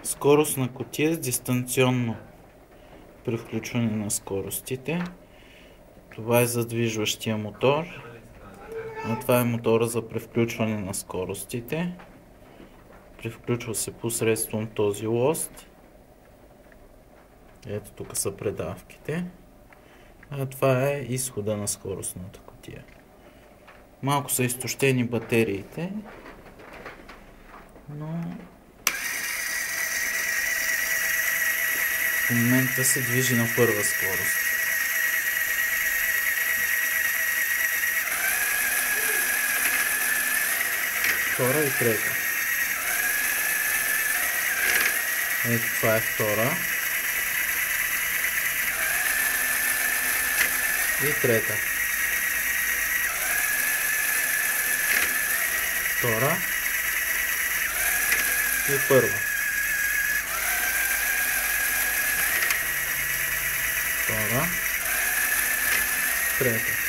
Скоростна кутия с дистанционно превключване на скоростите. Това е задвижващия мотор. А това е мотора за превключване на скоростите. Превключва се посредством този лост. Ето тук са предавките. А това е изхода на скоростната кутия. Малко са изтощени батериите, но в момента се движи на първа скорост. Втора и трета. Ето това е втора. И трета. Втора. И първа. Втора. Трета.